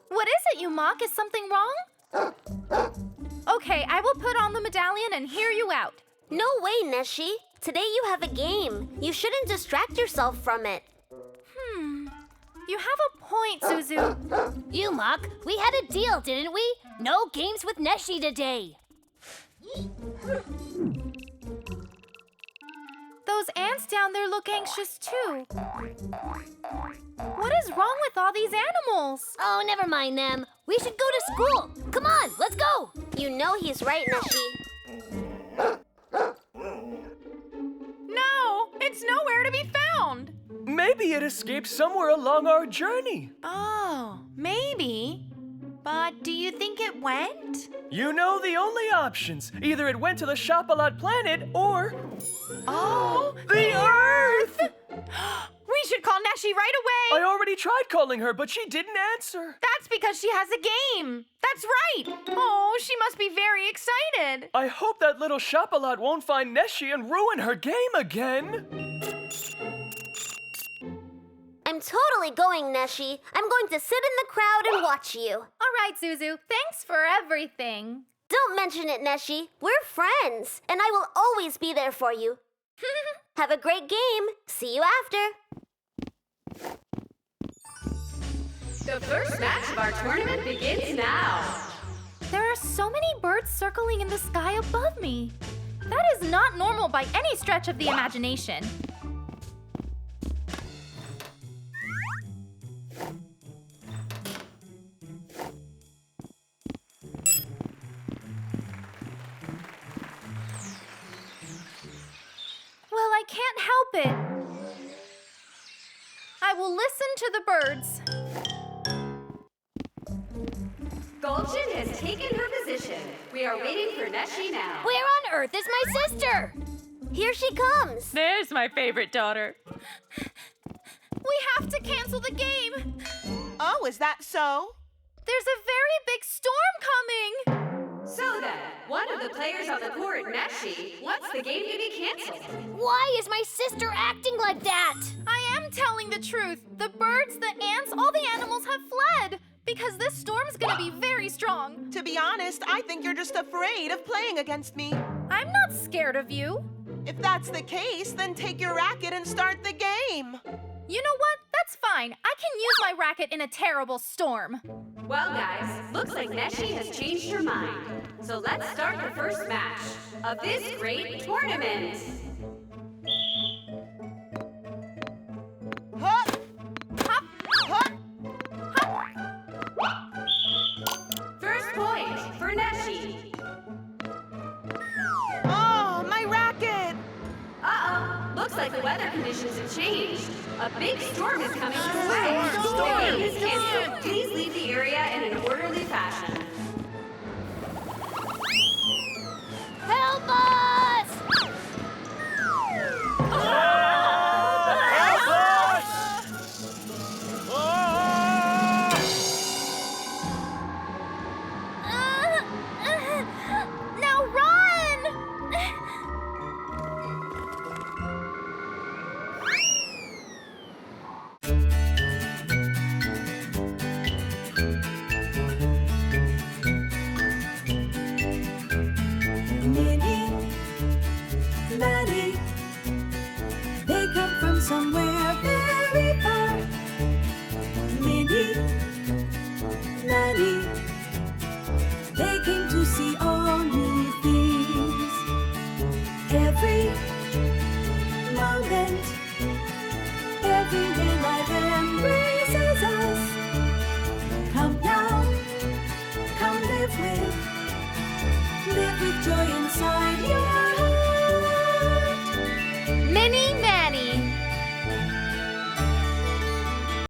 What is it, you mock? Is something wrong? Okay, I will put on the medallion and hear you out. No way, Neşe. Today you have a game. You shouldn't distract yourself from it. You have a point, Zuzu. You mock, we had a deal, didn't we? No games with Neşe today. Those ants down there look anxious too. What is wrong with all these animals? Oh, never mind them. We should go to school. Come on, let's go. You know he's right, Neşe. No, it's nowhere to be found. Maybe it escaped somewhere along our journey. Oh, maybe. But do you think it went? You know the only options. Either it went to the Shop-a-Lot planet or... Oh, the Earth! We should call Neşe right away. I already tried calling her, but she didn't answer. That's because she has a game. That's right. Oh, she must be very excited. I hope that little Shop-a-Lot won't find Neşe and ruin her game again. I'm totally going, Neşe. I'm going to sit in the crowd and watch you. All right, Zuzu. Thanks for everything. Don't mention it, Neşe. We're friends, and I will always be there for you. Have a great game. See you after. The first match of our tournament begins now. There are so many birds circling in the sky above me. That is not normal by any stretch of the imagination. Well, I can't help it. I will listen to the birds. Gulchin has taken her position. We are waiting for Neşe now. Where on earth is my sister? Here she comes. There's my favorite daughter. We have to cancel the game. Oh, is that so? There's a very big storm coming. So then, one of the players on the court, Neşe, wants the game to be canceled. Why is my sister acting like that? I am telling the truth. The birds, the ants, all the animals have fled. Because this storm's gonna be very strong. To be honest, I think you're just afraid of playing against me. I'm not scared of you. If that's the case, then take your racket and start the game. You know what? That's fine. I can use my racket in a terrible storm. Well, guys, looks like Neşe has changed her mind. So let's start the first match of this great tournament. Hop! Hop, Hop! First point for Neşe. Oh, my racket! Uh-oh, looks like the weather conditions have changed. A big storm is coming this way. The game is canceled. Please leave the area in an orderly fashion. Help us! Help us! Now run! Minnie, Maddie, they come from somewhere very far. Minnie, Maddie, they came to see all new things. Every moment, everywhere life embraces us. Come now, come live with joy inside you.